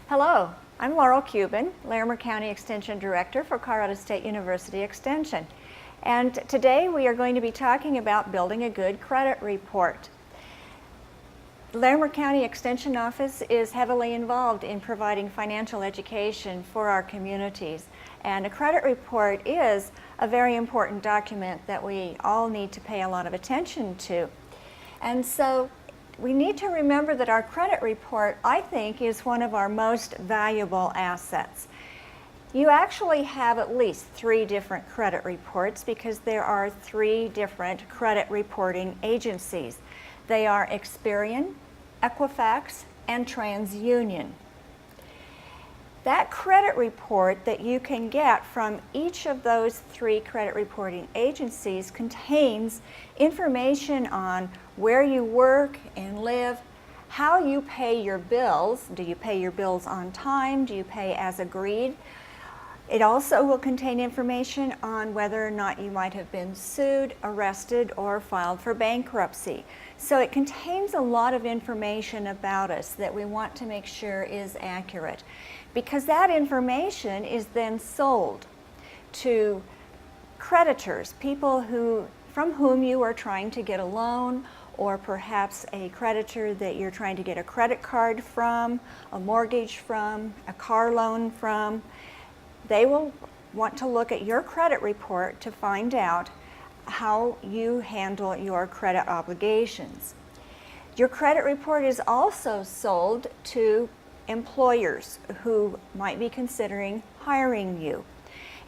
Hello, I'm Laurel Cuban, Larimer County Extension Director for Colorado State University Extension. And today we are going to be talking about building a good credit report. Larimer County Extension Office is heavily involved in providing financial education for our communities. And a credit report is a very important document that we all need to pay a lot of attention to. And so we need to remember that our credit report, I think, is one of our most valuable assets. You actually have at least 3 different credit reports because there are 3 different credit reporting agencies. They are Experian, Equifax, and TransUnion. That credit report that you can get from each of those 3 credit reporting agencies contains information on where you work and live, how you pay your bills. Do you pay your bills on time? Do you pay as agreed? It also will contain information on whether or not you might have been sued, arrested, or filed for bankruptcy. So it contains a lot of information about us that we want to make sure is accurate, because that information is then sold to creditors, people from whom you are trying to get a loan, or perhaps a creditor that you're trying to get a credit card from, a mortgage from, a car loan from. They will want to look at your credit report to find out how you handle your credit obligations. Your credit report is also sold to employers who might be considering hiring you.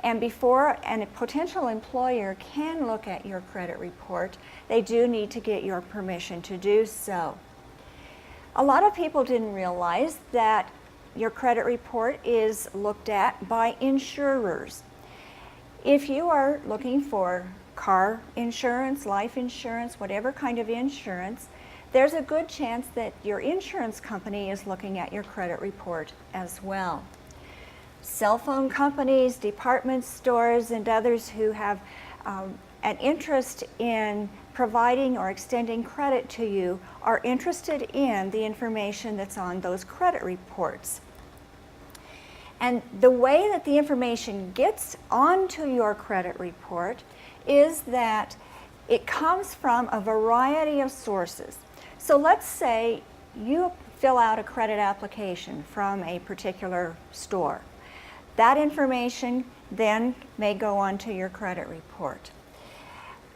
And before a potential employer can look at your credit report, they do need to get your permission to do so. A lot of people didn't realize that your credit report is looked at by insurers. If you are looking for car insurance, life insurance, whatever kind of insurance, there's a good chance that your insurance company is looking at your credit report as well. Cell phone companies, department stores, and others who have an interest in providing or extending credit to you are interested in the information that's on those credit reports. And the way that the information gets onto your credit report is that it comes from a variety of sources. So let's say you fill out a credit application from a particular store. That information then may go onto your credit report.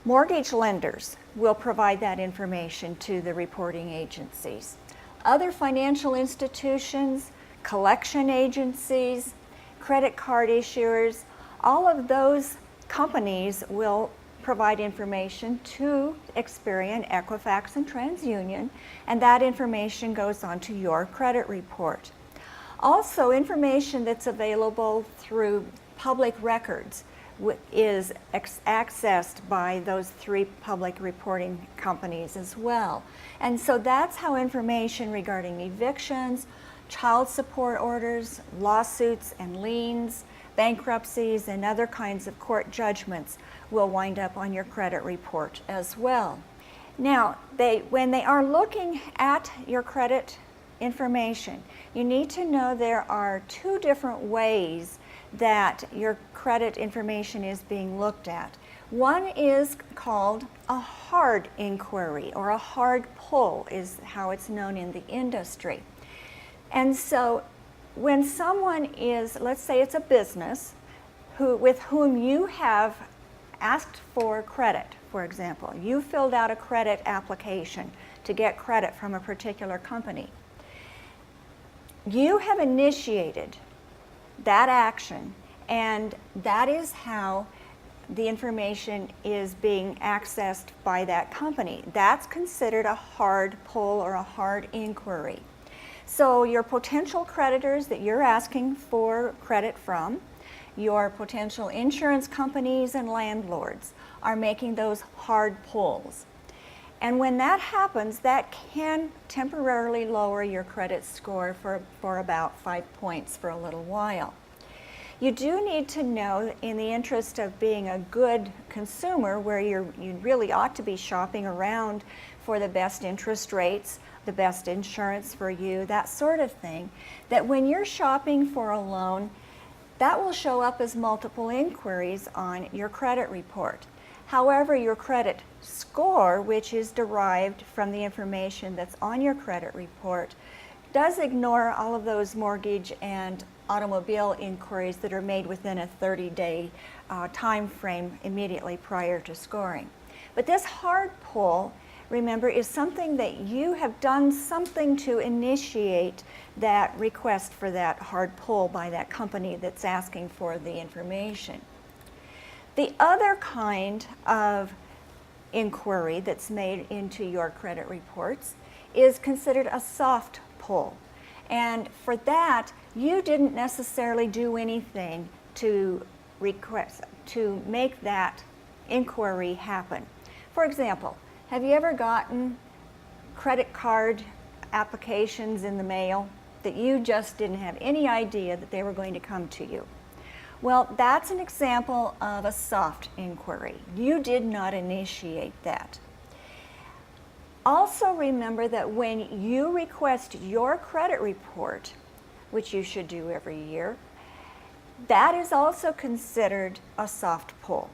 Mortgage lenders will provide that information to the reporting agencies. Other financial institutions, collection agencies, credit card issuers, all of those companies will provide information to Experian, Equifax, and TransUnion, and that information goes onto your credit report. Also, information that's available through public records is accessed by those 3 public reporting companies as well. And so that's how information regarding evictions, child support orders, lawsuits and liens, bankruptcies, and other kinds of court judgments will wind up on your credit report as well. Now, when they are looking at your credit information, you need to know there are 2 different ways that your credit information is being looked at. One is called a hard inquiry, or a hard pull is how it's known in the industry. And so when someone is, let's say it's a business with whom you have asked for credit, for example, you filled out a credit application to get credit from a particular company. You have initiated that action, and that is how the information is being accessed by that company. That's considered a hard pull or a hard inquiry. So your potential creditors that you're asking for credit from, your potential insurance companies and landlords are making those hard pulls. And when that happens, that can temporarily lower your credit score for about 5 points for a little while. You do need to know, in the interest of being a good consumer, where you really ought to be shopping around for the best interest rates, the best insurance for you, that sort of thing, that when you're shopping for a loan, that will show up as multiple inquiries on your credit report. However, your credit score, which is derived from the information that's on your credit report, does ignore all of those mortgage and automobile inquiries that are made within a 30-day time frame immediately prior to scoring. But this hard pull, remember, is something that you have done something to initiate that request for that hard pull by that company that's asking for the information. The other kind of inquiry that's made into your credit reports is considered a soft pull. And for that, you didn't necessarily do anything to make that inquiry happen. For example, have you ever gotten credit card applications in the mail that you just didn't have any idea that they were going to come to you? Well, that's an example of a soft inquiry. You did not initiate that. Also remember that when you request your credit report, which you should do every year, that is also considered a soft pull.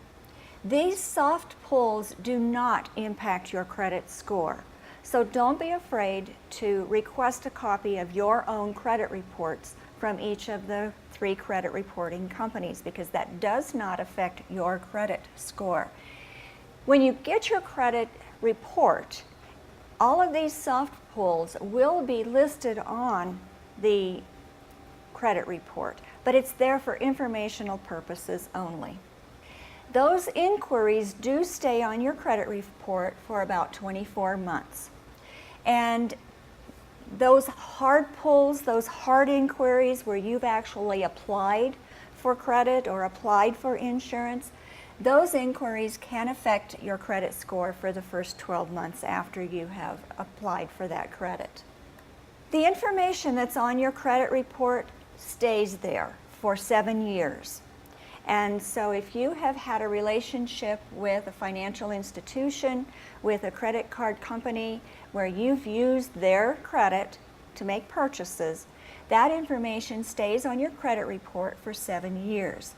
These soft pulls do not impact your credit score. So don't be afraid to request a copy of your own credit reports from each of the 3 credit reporting companies, because that does not affect your credit score. When you get your credit report, all of these soft pulls will be listed on the credit report, but it's there for informational purposes only. Those inquiries do stay on your credit report for about 24 months. And those hard pulls, those hard inquiries where you've actually applied for credit or applied for insurance, those inquiries can affect your credit score for the first 12 months after you have applied for that credit. The information that's on your credit report stays there for 7 years. And so if you have had a relationship with a financial institution, with a credit card company, where you've used their credit to make purchases, that information stays on your credit report for 7 years.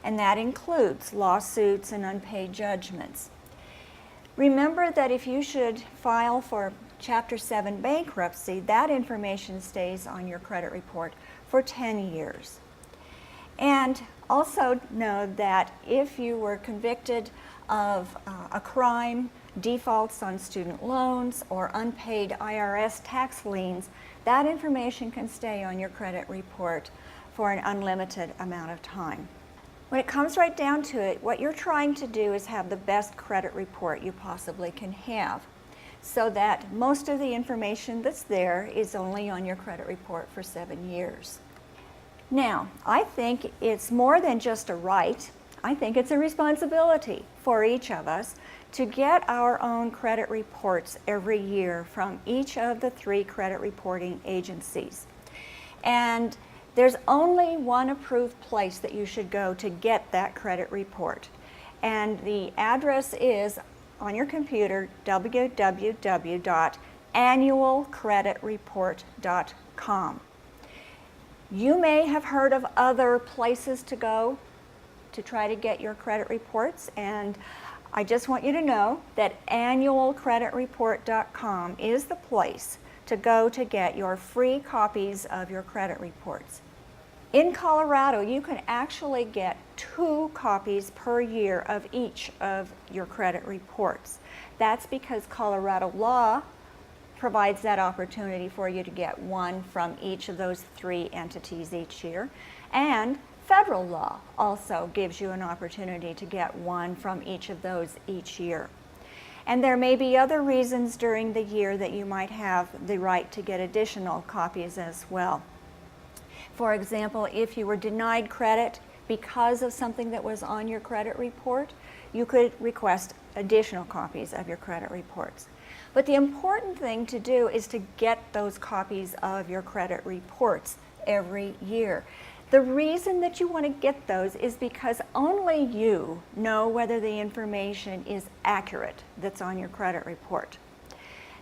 And that includes lawsuits and unpaid judgments. Remember that if you should file for Chapter 7 bankruptcy, that information stays on your credit report for 10 years. And also know that if you were convicted of a crime, defaults on student loans, or unpaid IRS tax liens, that information can stay on your credit report for an unlimited amount of time. When it comes right down to it, what you're trying to do is have the best credit report you possibly can have, so that most of the information that's there is only on your credit report for 7 years. Now, I think it's more than just a right. I think it's a responsibility for each of us to get our own credit reports every year from each of the 3 credit reporting agencies. And there's only one approved place that you should go to get that credit report. And the address is on your computer, www.annualcreditreport.com. You may have heard of other places to go to try to get your credit reports, and I just want you to know that annualcreditreport.com is the place to go to get your free copies of your credit reports. In Colorado, you can actually get 2 copies per year of each of your credit reports. That's because Colorado law provides that opportunity for you to get 1 from each of those 3 entities each year. And federal law also gives you an opportunity to get 1 from each of those each year. And there may be other reasons during the year that you might have the right to get additional copies as well. For example, if you were denied credit because of something that was on your credit report, you could request additional copies of your credit reports. But the important thing to do is to get those copies of your credit reports every year. The reason that you want to get those is because only you know whether the information is accurate that's on your credit report.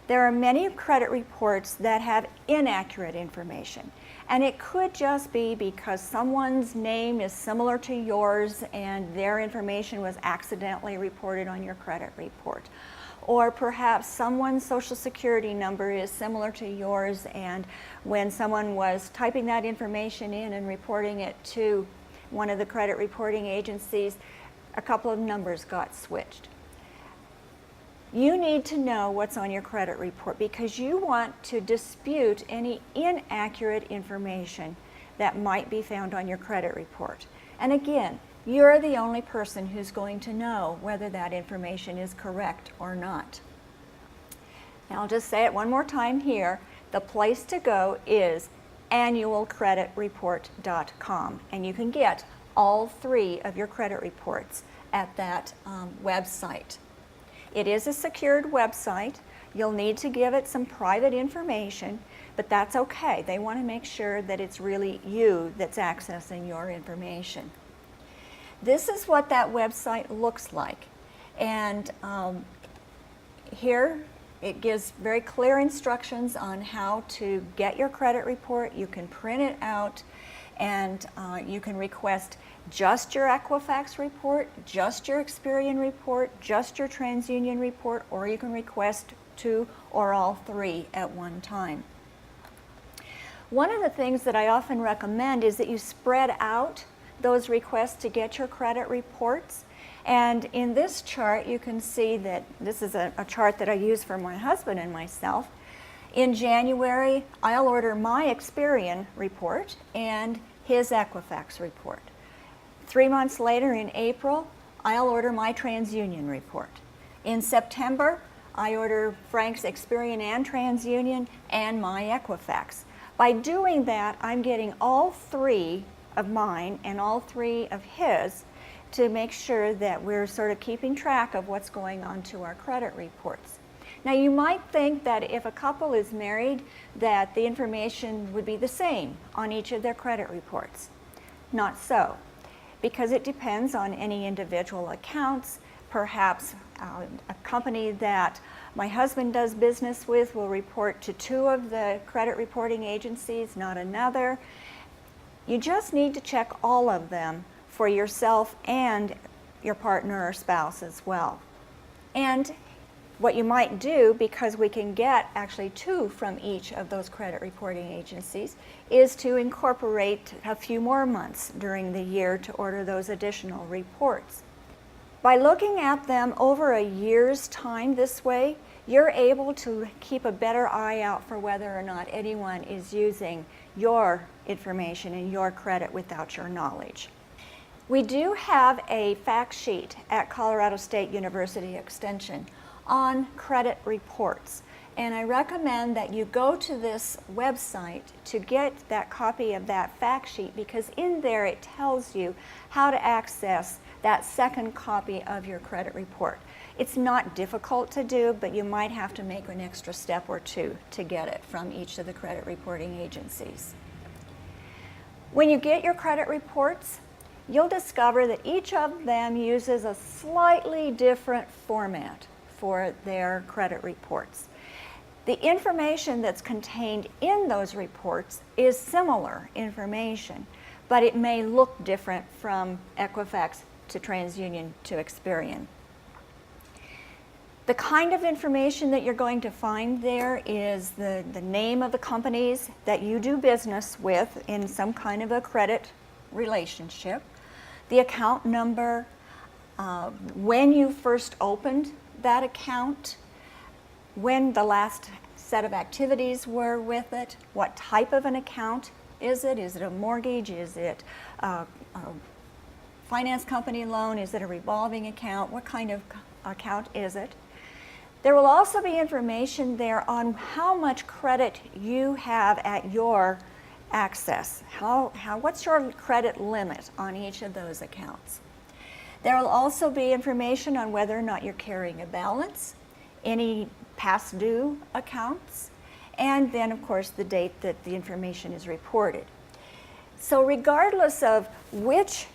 There are many credit reports that have inaccurate information, and it could just be because someone's name is similar to yours and their information was accidentally reported on your credit report. Or perhaps someone's social security number is similar to yours, and when someone was typing that information in and reporting it to one of the credit reporting agencies, a couple of numbers got switched. You need to know what's on your credit report because you want to dispute any inaccurate information that might be found on your credit report. And again, you're the only person who's going to know whether that information is correct or not. Now, I'll just say it one more time here. The place to go is annualcreditreport.com, and you can get all 3 of your credit reports at that website. It is a secured website. You'll need to give it some private information, but that's okay. They want to make sure that it's really you that's accessing your information. This is what that website looks like. And here it gives very clear instructions on how to get your credit report. You can print it out, and you can request just your Equifax report, just your Experian report, just your TransUnion report, or you can request 2 or all 3 at one time. One of the things that I often recommend is that you spread out those requests to get your credit reports. And in this chart, you can see that this is a chart that I use for my husband and myself. In January, I'll order my Experian report and his Equifax report. 3 months later, in April, I'll order my TransUnion report. In September, I order Frank's Experian and TransUnion and my Equifax. By doing that, I'm getting all 3 of mine and all 3 of his to make sure that we're sort of keeping track of what's going on to our credit reports. Now, you might think that if a couple is married, that the information would be the same on each of their credit reports. Not so, because it depends on any individual accounts. Perhaps a company that my husband does business with will report to 2 of the credit reporting agencies, not another. You just need to check all of them for yourself and your partner or spouse as well. And what you might do, because we can get actually 2 from each of those credit reporting agencies, is to incorporate a few more months during the year to order those additional reports. By looking at them over a year's time this way, you're able to keep a better eye out for whether or not anyone is using your information and your credit without your knowledge. We do have a fact sheet at Colorado State University Extension on credit reports, and I recommend that you go to this website to get that copy of that fact sheet, because in there it tells you how to access that second copy of your credit report. It's not difficult to do, but you might have to make an extra step or 2 to get it from each of the credit reporting agencies. When you get your credit reports, you'll discover that each of them uses a slightly different format for their credit reports. The information that's contained in those reports is similar information, but it may look different from Equifax to TransUnion to Experian. The kind of information that you're going to find there is the name of the companies that you do business with in some kind of a credit relationship, the account number, when you first opened that account, when the last set of activities were with it, what type of an account is it? Is it a mortgage? Is it a finance company loan? Is it a revolving account? What kind of account is it? There will also be information there on how much credit you have at your access. What's your credit limit on each of those accounts? There will also be information on whether or not you're carrying a balance, any past due accounts, and then of course the date that the information is reported. So regardless of which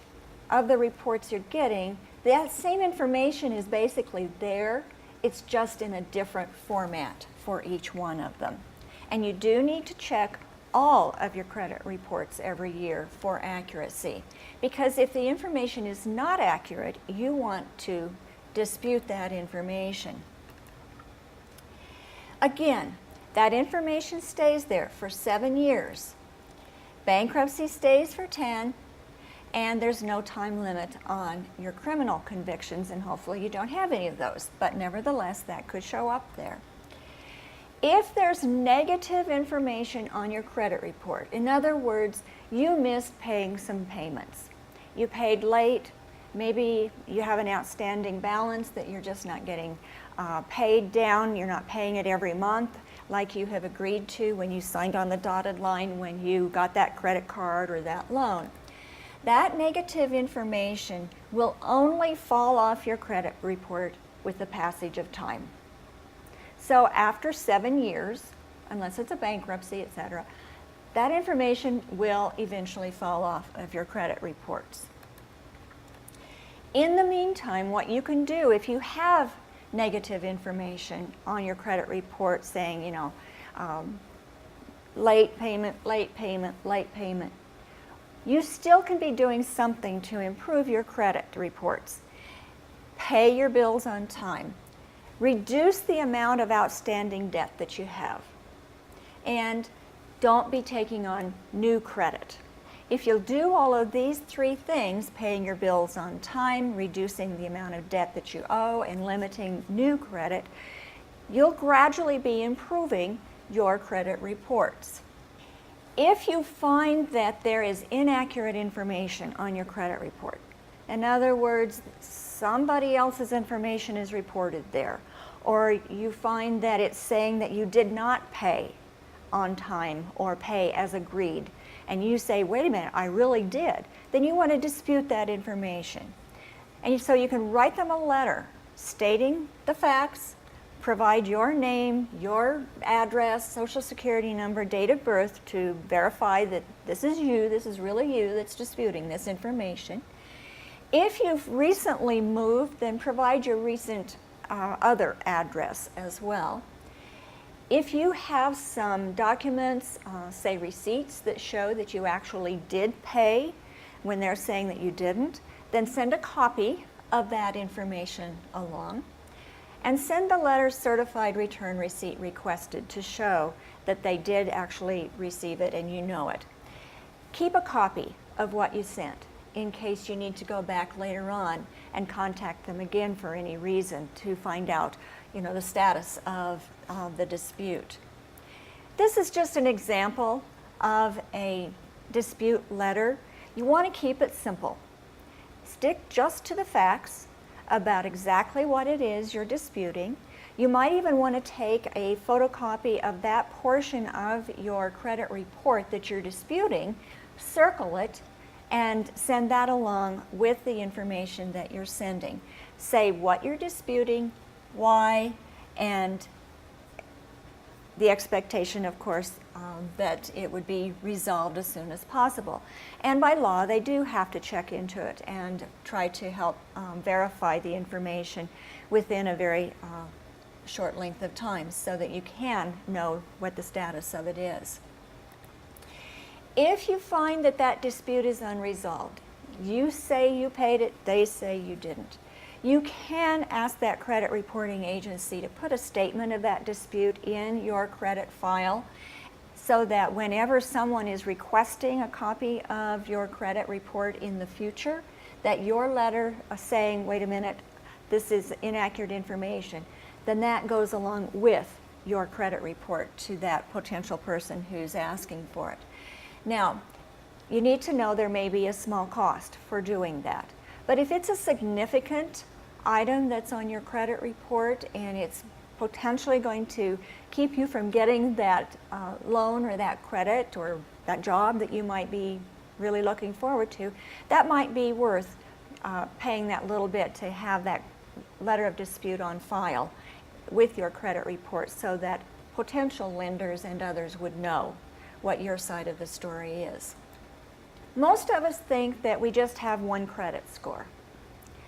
of the reports you're getting, that same information is basically there. It's just in a different format for each one of them. And you do need to check all of your credit reports every year for accuracy, because if the information is not accurate, you want to dispute that information. Again, that information stays there for 7 years. Bankruptcy stays for 10, and there's no time limit on your criminal convictions, and hopefully you don't have any of those, but nevertheless that could show up there. If there's negative information on your credit report, in other words, you missed paying some payments, you paid late, maybe you have an outstanding balance that you're just not getting paid down, you're not paying it every month like you have agreed to when you signed on the dotted line when you got that credit card or that loan. That negative information will only fall off your credit report with the passage of time. So after 7 years, unless it's a bankruptcy, etc., that information will eventually fall off of your credit reports. In the meantime, what you can do if you have negative information on your credit report saying, you know, late payment, late payment, late payment, you still can be doing something to improve your credit reports. Pay your bills on time. Reduce the amount of outstanding debt that you have. And don't be taking on new credit. If you'll do all of these 3 things, paying your bills on time, reducing the amount of debt that you owe, and limiting new credit, you'll gradually be improving your credit reports. If you find that there is inaccurate information on your credit report, in other words, somebody else's information is reported there, or you find that it's saying that you did not pay on time or pay as agreed, and you say, wait a minute, I really did, then you want to dispute that information. And so you can write them a letter stating the facts, provide your name, your address, social security number, date of birth to verify that this is you, this is really you that's disputing this information. If you've recently moved, then provide your recent other address as well. If you have some documents, say receipts, that show that you actually did pay when they're saying that you didn't, then send a copy of that information along. And send the letter certified return receipt requested to show that they did actually receive it and you know it. Keep a copy of what you sent in case you need to go back later on and contact them again for any reason to find out, you know, the status of the dispute. This is just an example of a dispute letter. You want to keep it simple. Stick just to the facts about exactly what it is you're disputing. You might even want to take a photocopy of that portion of your credit report that you're disputing, circle it, and send that along with the information that you're sending. Say what you're disputing, why, and the expectation, of course, that it would be resolved as soon as possible. And by law, they do have to check into it and try to help verify the information within a very short length of time so that you can know what the status of it is. If you find that that dispute is unresolved, you say you paid it, they say you didn't, you can ask that credit reporting agency to put a statement of that dispute in your credit file so that whenever someone is requesting a copy of your credit report in the future, that your letter saying, wait a minute, this is inaccurate information, then that goes along with your credit report to that potential person who's asking for it. Now, you need to know there may be a small cost for doing that. But if it's a significant item that's on your credit report and it's potentially going to keep you from getting that loan or that credit or that job that you might be really looking forward to, that might be worth paying that little bit to have that letter of dispute on file with your credit report so that potential lenders and others would know what your side of the story is. Most of us think that we just have one credit score.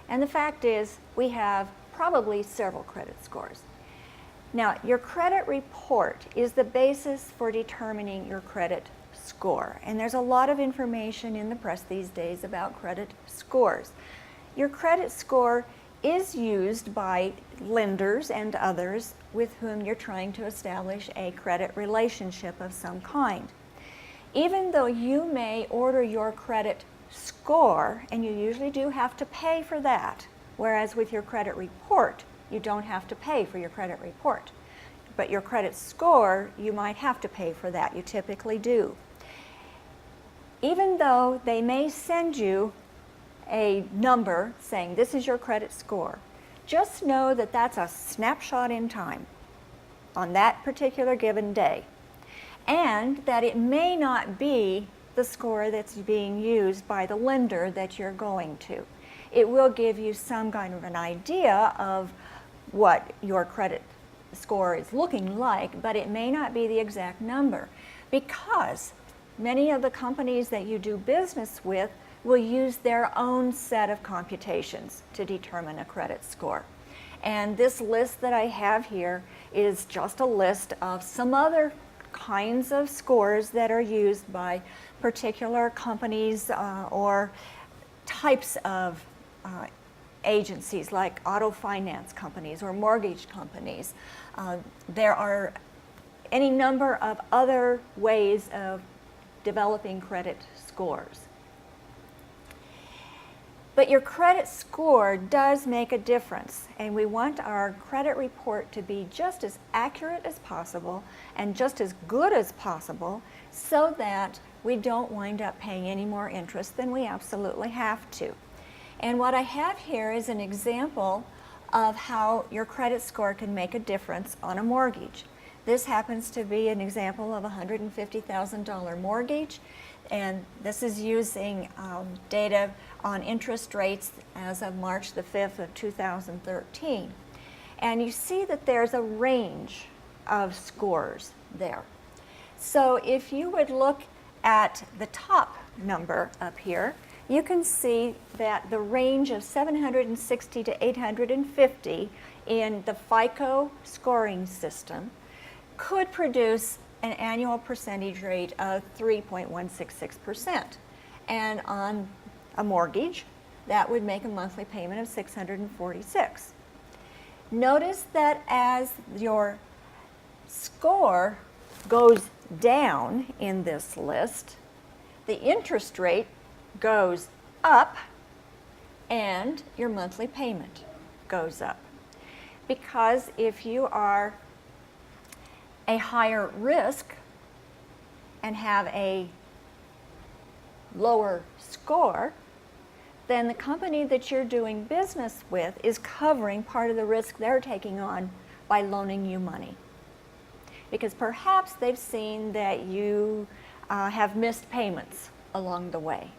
And the fact is, we have probably several credit scores. Now, your credit report is the basis for determining your credit score. And there's a lot of information in the press these days about credit scores. Your credit score is used by lenders and others with whom you're trying to establish a credit relationship of some kind. Even though you may order your credit score, and you usually do have to pay for that, whereas with your credit report, you don't have to pay for your credit report. But your credit score, you might have to pay for that. You typically do. Even though they may send you a number saying this is your credit score, just know that that's a snapshot in time on that particular given day, and that it may not be the score that's being used by the lender that you're going to. It will give you some kind of an idea of what your credit score is looking like, but it may not be the exact number, because many of the companies that you do business with will use their own set of computations to determine a credit score. And this list that I have here is just a list of some other kinds of scores that are used by particular companies or types of agencies, like auto finance companies or mortgage companies. There are any number of other ways of developing credit scores. But your credit score does make a difference, and we want our credit report to be just as accurate as possible and just as good as possible, so that we don't wind up paying any more interest than we absolutely have to. And what I have here is an example of how your credit score can make a difference on a mortgage. This happens to be an example of a $150,000 mortgage, and this is using data on interest rates as of March the 5th of 2013. And you see that there's a range of scores there. So if you would look at the top number up here, you can see that the range of 760 to 850 in the FICO scoring system could produce an annual percentage rate of 3.166%. And on a mortgage, that would make a monthly payment of $646. Notice that as your score goes down in this list, the interest rate goes up and your monthly payment goes up. Because if you are a higher risk and have a lower score, then the company that you're doing business with is covering part of the risk they're taking on by loaning you money. Because perhaps they've seen that you have missed payments along the way,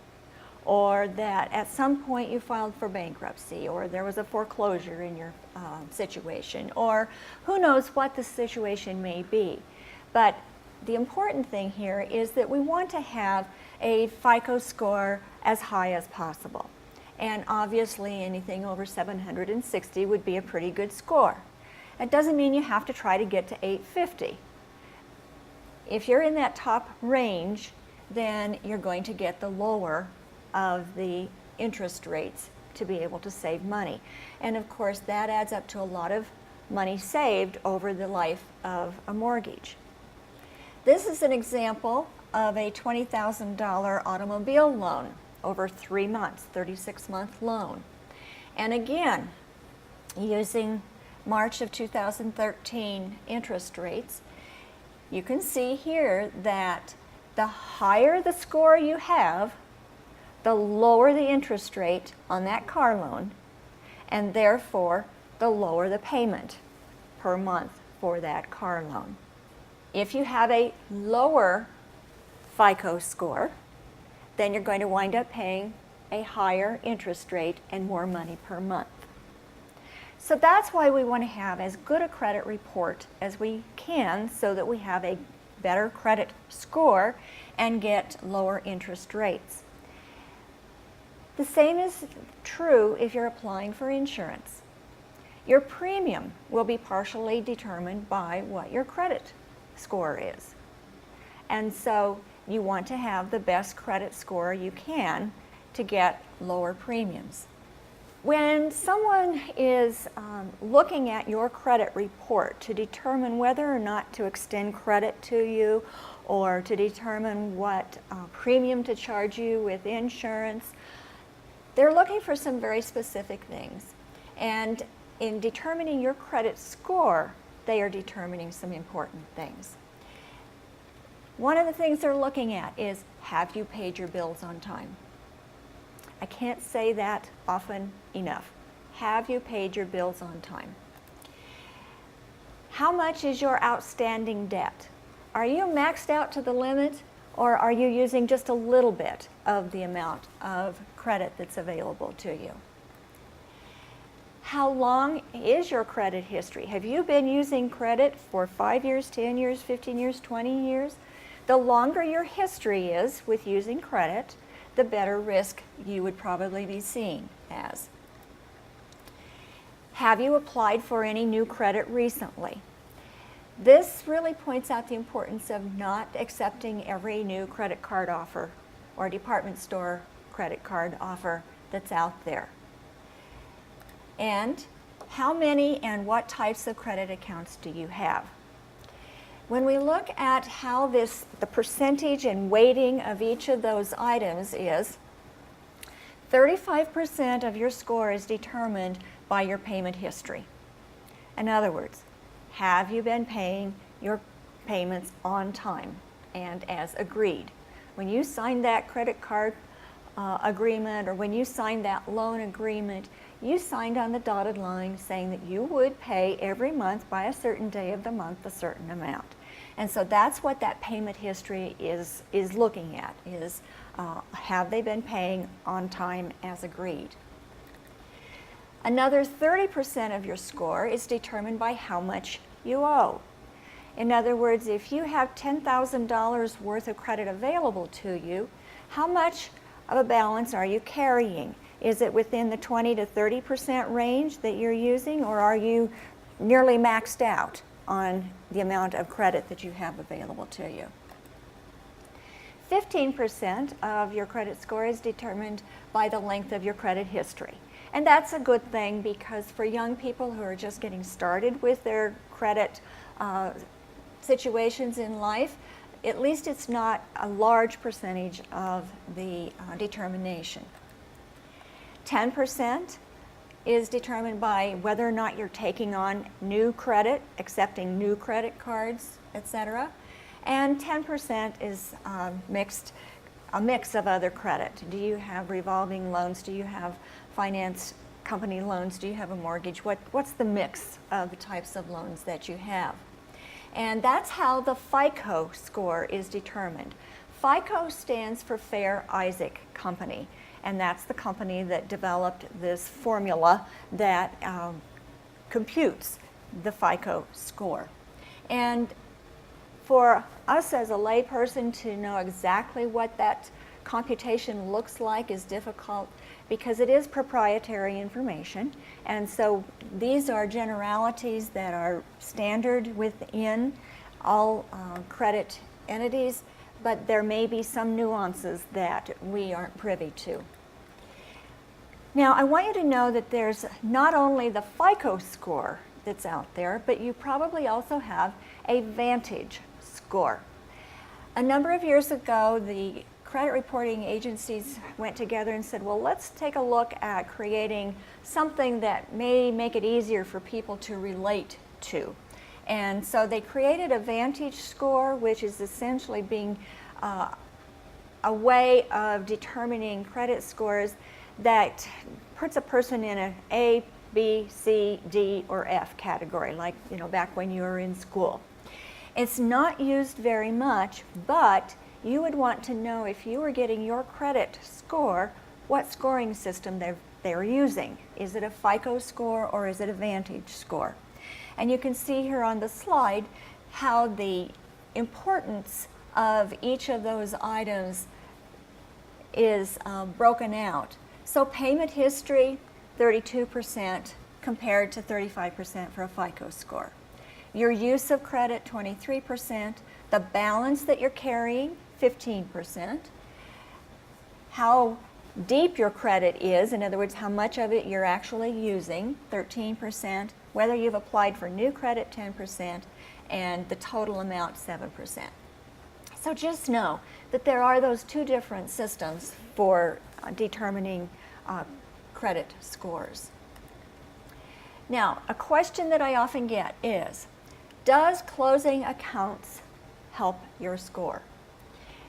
or that at some point you filed for bankruptcy, or there was a foreclosure in your situation, or who knows what the situation may be. But the important thing here is that we want to have a FICO score as high as possible. And obviously anything over 760 would be a pretty good score. It doesn't mean you have to try to get to 850. If you're in that top range, then you're going to get the lower of the interest rates to be able to save money. And of course that adds up to a lot of money saved over the life of a mortgage. This is an example of a $20,000 automobile loan over 3 months, 36-month loan. And again, using March of 2013 interest rates, you can see here that the higher the score you have, the lower the interest rate on that car loan, and therefore the lower the payment per month for that car loan. If you have a lower FICO score, then you're going to wind up paying a higher interest rate and more money per month. So that's why we want to have as good a credit report as we can, so that we have a better credit score and get lower interest rates. The same is true if you're applying for insurance. Your premium will be partially determined by what your credit score is. And so you want to have the best credit score you can to get lower premiums. When someone is looking at your credit report to determine whether or not to extend credit to you or to determine what premium to charge you with insurance, they're looking for some very specific things. And in determining your credit score, they are determining some important things. One of the things they're looking at is, have you paid your bills on time? I can't say that often enough. Have you paid your bills on time? How much is your outstanding debt? Are you maxed out to the limit, or are you using just a little bit of the amount of credit that's available to you? How long is your credit history? Have you been using credit for 5 years, 10 years, 15 years, 20 years? The longer your history is with using credit, the better risk you would probably be seen as. Have you applied for any new credit recently? This really points out the importance of not accepting every new credit card offer or department store credit card offer that's out there. And how many and what types of credit accounts do you have? When we look at how the percentage and weighting of each of those items is, 35% of your score is determined by your payment history. In other words, have you been paying your payments on time and as agreed? When you signed that credit card agreement, or when you signed that loan agreement, you signed on the dotted line saying that you would pay every month by a certain day of the month a certain amount. And so that's what that payment history is looking at, is have they been paying on time as agreed. Another 30% of your score is determined by how much you owe. In other words, if you have $10,000 worth of credit available to you, how much of a balance are you carrying? Is it within the 20 to 30% range that you're using, or are you nearly maxed out on the amount of credit that you have available to you? 15% of your credit score is determined by the length of your credit history. And that's a good thing, because for young people who are just getting started with their credit situations in life, at least it's not a large percentage of the determination. 10% is determined by whether or not you're taking on new credit, accepting new credit cards, etc. And 10% is a mix of other credit. Do you have revolving loans? Do you have finance company loans? Do you have a mortgage? What's the mix of the types of loans that you have? And that's how the FICO score is determined. FICO stands for Fair Isaac Company, and that's the company that developed this formula that computes the FICO score. And for us as a layperson to know exactly what that computation looks like is difficult, because it is proprietary information. And so these are generalities that are standard within all credit entities, but there may be some nuances that we aren't privy to. Now, I want you to know that there's not only the FICO score that's out there, but you probably also have a Vantage Score. A number of years ago, the credit reporting agencies went together and said, well, let's take a look at creating something that may make it easier for people to relate to. And so they created a Vantage Score, which is essentially being a way of determining credit scores that puts a person in an A, B, C, D, or F category, like back when you were in school. It's not used very much, but you would want to know, if you were getting your credit score, what scoring system they're using. Is it a FICO score or is it a Vantage Score? And you can see here on the slide how the importance of each of those items is broken out. So payment history, 32% compared to 35% for a FICO score. Your use of credit, 23%. The balance that you're carrying, 15%. How deep your credit is, in other words, how much of it you're actually using, 13%. Whether you've applied for new credit, 10%. And the total amount, 7%. So just know that there are those two different systems for determining credit scores. Now, a question that I often get is, does closing accounts help your score?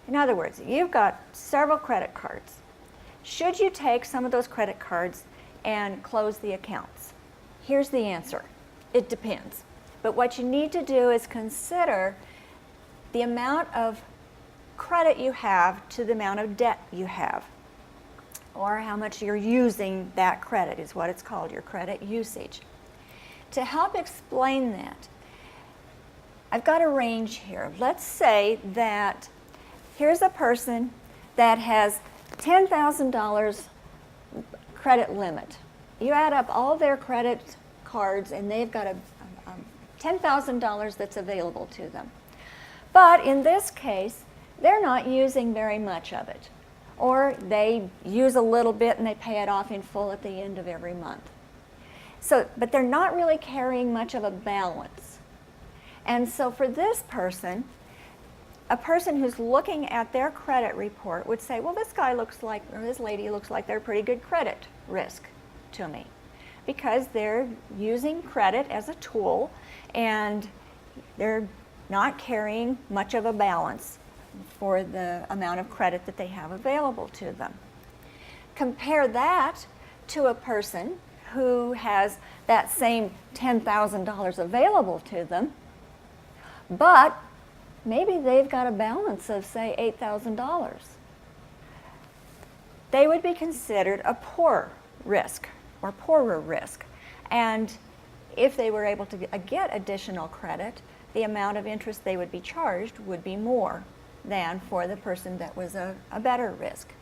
In other words, you've got several credit cards. Should you take some of those credit cards and close the accounts? Here's the answer. It depends. But what you need to do is consider the amount of credit you have to the amount of debt you have, or how much you're using that credit is what it's called, your credit usage. To help explain that, I've got a range here. Let's say that here's a person that has $10,000 credit limit. You add up all their credit cards and they've got a $10,000 that's available to them. But in this case, they're not using very much of it. Or they use a little bit and they pay it off in full at the end of every month. So, but they're not really carrying much of a balance. And so for this person, a person who's looking at their credit report would say, well, this guy looks like, or this lady looks like they're pretty good credit risk to me, because they're using credit as a tool and they're not carrying much of a balance for the amount of credit that they have available to them. Compare that to a person who has that same $10,000 available to them, but maybe they've got a balance of, say, $8,000. They would be considered a poor risk or poorer risk. And if they were able to get additional credit, the amount of interest they would be charged would be more than for the person that was a better risk.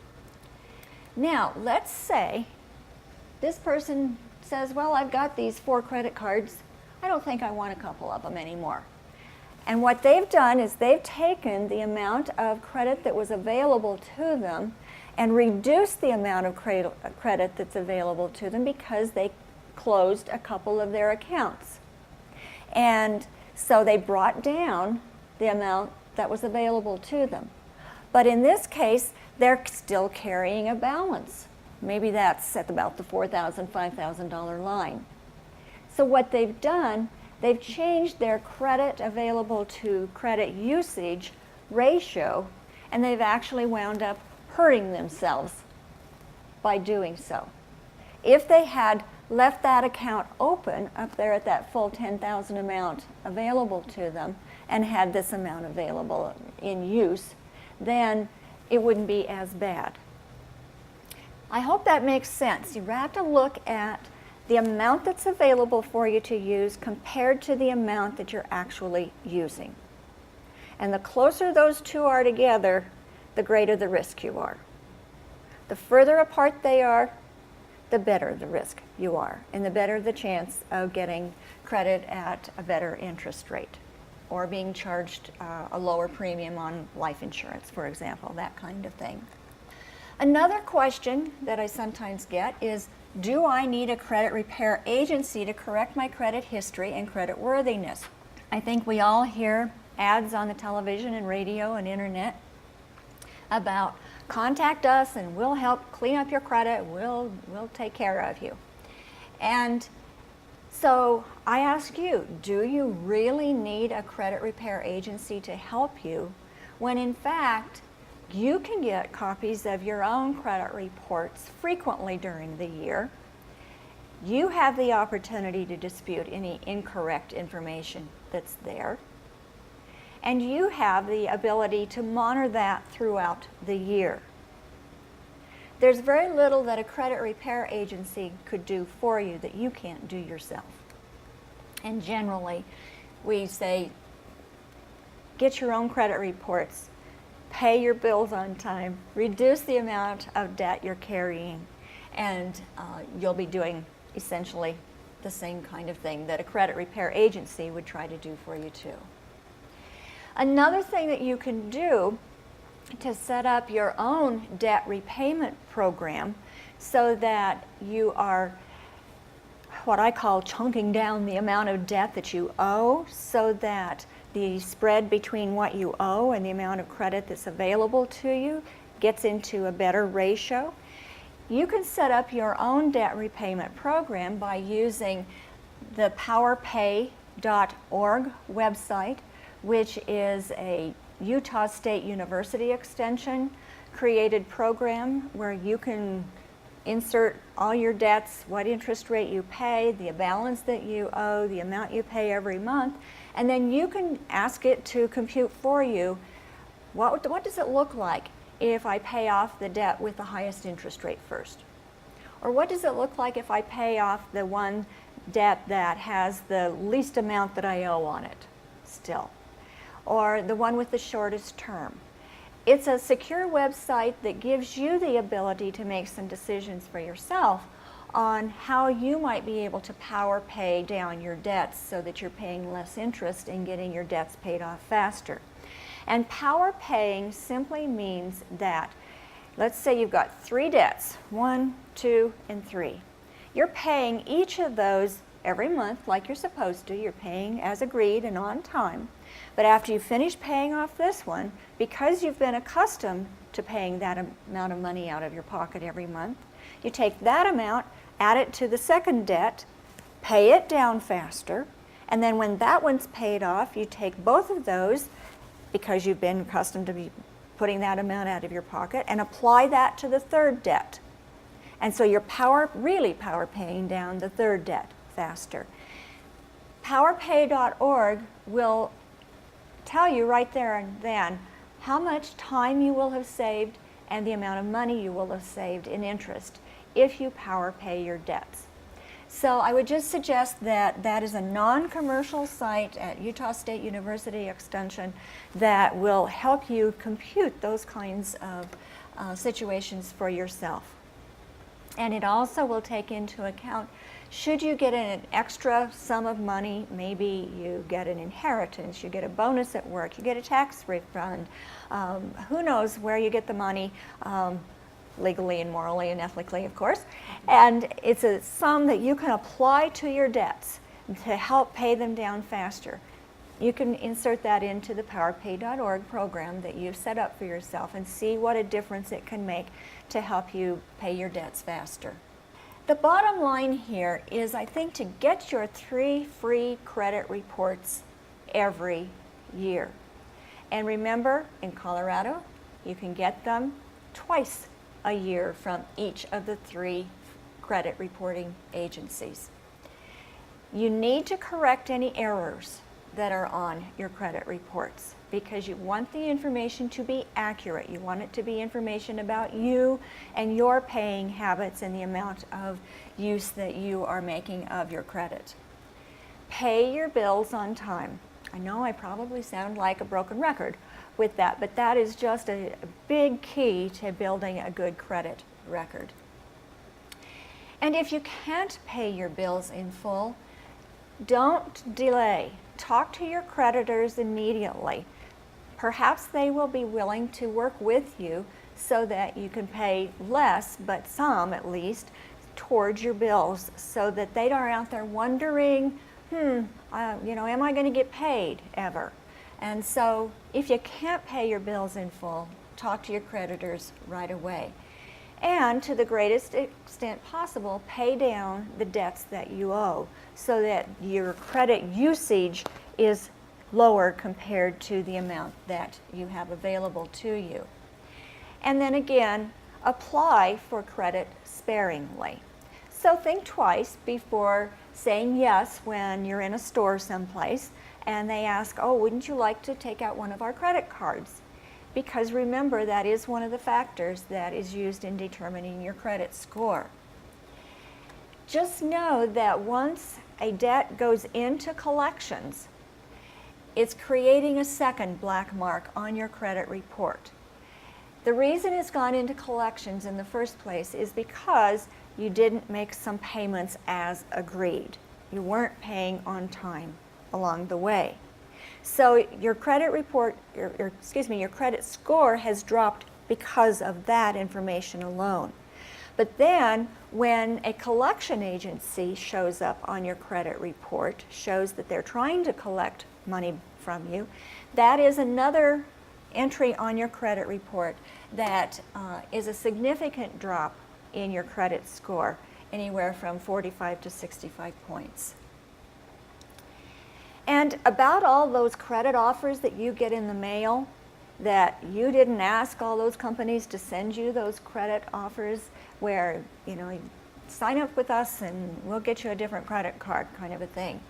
Now, let's say this person says, well, I've got these 4 credit cards. I don't think I want a couple of them anymore. And what they've done is they've taken the amount of credit that was available to them and reduced the amount of credit that's available to them because they closed a couple of their accounts. And so they brought down the amount that was available to them. But in this case, they're still carrying a balance. Maybe that's at about the $4,000, $5,000 line. So what they've done, they've changed their credit available to credit usage ratio, and they've actually wound up hurting themselves by doing so. If they had left that account open up there at that full $10,000 amount available to them and had this amount available in use, then it wouldn't be as bad. I hope that makes sense. You have to look at the amount that's available for you to use compared to the amount that you're actually using. And the closer those two are together, the greater the risk you are. The further apart they are, the better the risk you are, and the better the chance of getting credit at a better interest rate, or being charged a lower premium on life insurance, for example, that kind of thing. Another question that I sometimes get is, do I need a credit repair agency to correct my credit history and credit worthiness? I think we all hear ads on the television and radio and internet about contact us and we'll help clean up your credit, we'll take care of you. And so I ask you, do you really need a credit repair agency to help you when in fact you can get copies of your own credit reports frequently during the year? You have the opportunity to dispute any incorrect information that's there. And you have the ability to monitor that throughout the year. There's very little that a credit repair agency could do for you that you can't do yourself. And generally, we say, get your own credit reports, pay your bills on time, reduce the amount of debt you're carrying, and you'll be doing essentially the same kind of thing that a credit repair agency would try to do for you too. Another thing that you can do to set up your own debt repayment program so that you are what I call chunking down the amount of debt that you owe, so that the spread between what you owe and the amount of credit that's available to you gets into a better ratio. You can set up your own debt repayment program by using the powerpay.org website, which is a Utah State University extension created program where you can insert all your debts, what interest rate you pay, the balance that you owe, the amount you pay every month, and then you can ask it to compute for you what does it look like if I pay off the debt with the highest interest rate first? Or what does it look like if I pay off the one debt that has the least amount that I owe on it still? Or the one with the shortest term? It's a secure website that gives you the ability to make some decisions for yourself on how you might be able to power pay down your debts so that you're paying less interest and getting your debts paid off faster. And power paying simply means that, let's say you've got 3 debts, 1, 2, and 3. You're paying each of those every month like you're supposed to. You're paying as agreed and on time. But after you finish paying off this one, because you've been accustomed to paying that amount of money out of your pocket every month, you take that amount, add it to the second debt, pay it down faster, and then when that one's paid off, you take both of those, because you've been accustomed to be putting that amount out of your pocket, and apply that to the third debt. And so you're really power paying down the third debt faster. Powerpay.org will tell you right there and then how much time you will have saved and the amount of money you will have saved in interest if you power pay your debts. So I would just suggest that that is a non-commercial site at Utah State University Extension that will help you compute those kinds of situations for yourself. And it also will take into account, should you get an extra sum of money, maybe you get an inheritance, you get a bonus at work, you get a tax refund, who knows where you get the money, legally and morally and ethically, of course. And it's a sum that you can apply to your debts to help pay them down faster. You can insert that into the powerpay.org program that you've set up for yourself and see what a difference it can make to help you pay your debts faster. The bottom line here is, I think, to get your 3 free credit reports every year. And remember, in Colorado, you can get them twice a year from each of the 3 credit reporting agencies. You need to correct any errors that are on your credit reports because you want the information to be accurate. You want it to be information about you and your paying habits and the amount of use that you are making of your credit. Pay your bills on time. I know I probably sound like a broken record with that, but that is just a big key to building a good credit record. And if you can't pay your bills in full, don't delay. Talk to your creditors immediately. Perhaps they will be willing to work with you so that you can pay less, but some at least, towards your bills so that they aren't out there wondering, am I going to get paid ever? And so if you can't pay your bills in full, talk to your creditors right away. And to the greatest extent possible, pay down the debts that you owe so that your credit usage is lower compared to the amount that you have available to you. And then again, apply for credit sparingly. So think twice before saying yes when you're in a store someplace and they ask, oh, wouldn't you like to take out one of our credit cards? Because remember, that is one of the factors that is used in determining your credit score. Just know that once a debt goes into collections, it's creating a second black mark on your credit report. The reason it's gone into collections in the first place is because you didn't make some payments as agreed. You weren't paying on time along the way. So your credit report, your credit score has dropped because of that information alone. But then when a collection agency shows up on your credit report, shows that they're trying to collect money from you, that is another entry on your credit report that is a significant drop in your credit score, anywhere from 45 to 65 points. And about all those credit offers that you get in the mail, that you didn't ask all those companies to send you those credit offers where, you sign up with us and we'll get you a different credit card kind of a thing.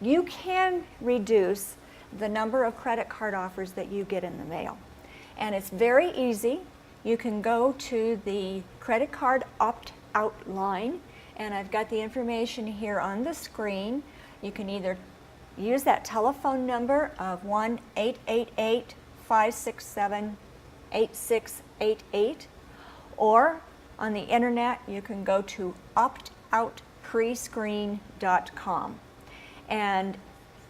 You can reduce the number of credit card offers that you get in the mail. And it's very easy. You can go to the credit card opt-out line, and I've got the information here on the screen. You can either use that telephone number of 1-888-567-8688, or on the internet you can go to optoutprescreen.com. And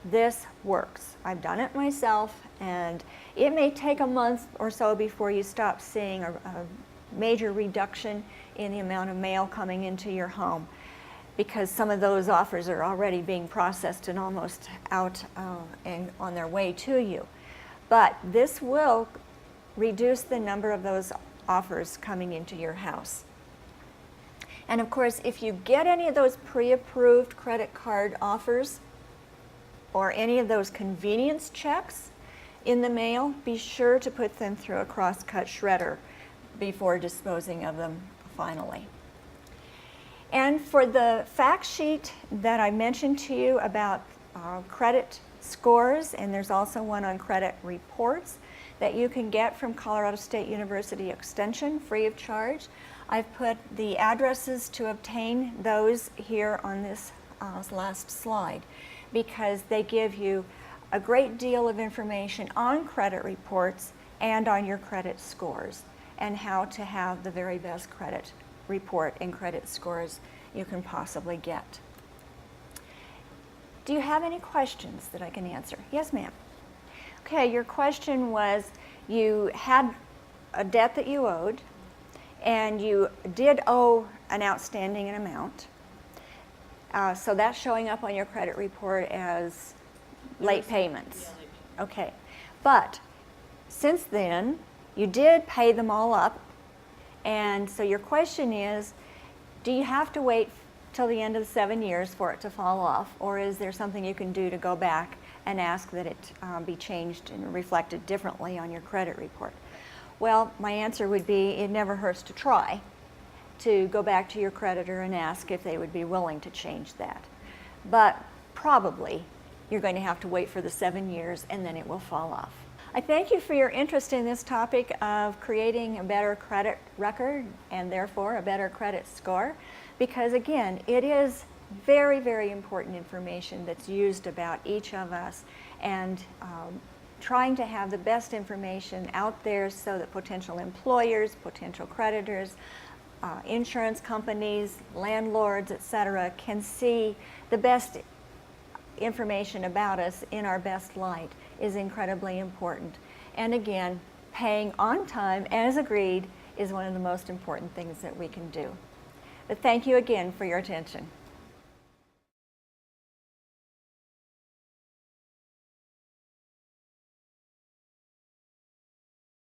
this works. I've done it myself, and it may take a month or so before you stop seeing a major reduction in the amount of mail coming into your home, because some of those offers are already being processed and almost out and on their way to you. But this will reduce the number of those offers coming into your house. And of course, if you get any of those pre-approved credit card offers or any of those convenience checks in the mail, be sure to put them through a cross-cut shredder before disposing of them finally. And for the fact sheet that I mentioned to you about credit scores, and there's also one on credit reports that you can get from Colorado State University Extension free of charge. I've put the addresses to obtain those here on this last slide, because they give you a great deal of information on credit reports and on your credit scores, and how to have the very best credit report and credit scores you can possibly get. Do you have any questions that I can answer? Yes, ma'am. Okay, your question was, you had a debt that you owed, and you did owe an outstanding amount. So that's showing up on your credit report as late payments. Yeah, late payment. Okay, but since then, you did pay them all up, and so your question is, do you have to wait till the end of the 7 years for it to fall off, or is there something you can do to go back and ask that it be changed and reflected differently on your credit report? Well, my answer would be, it never hurts to try to go back to your creditor and ask if they would be willing to change that. But probably you're going to have to wait for the 7 years, and then it will fall off. I thank you for your interest in this topic of creating a better credit record and therefore a better credit score, because again, it is very, very important information that's used about each of us, and trying to have the best information out there so that potential employers, potential creditors, insurance companies, landlords, etc., can see the best information about us in our best light is incredibly important. And again, paying on time as agreed is one of the most important things that we can do. But thank you again for your attention.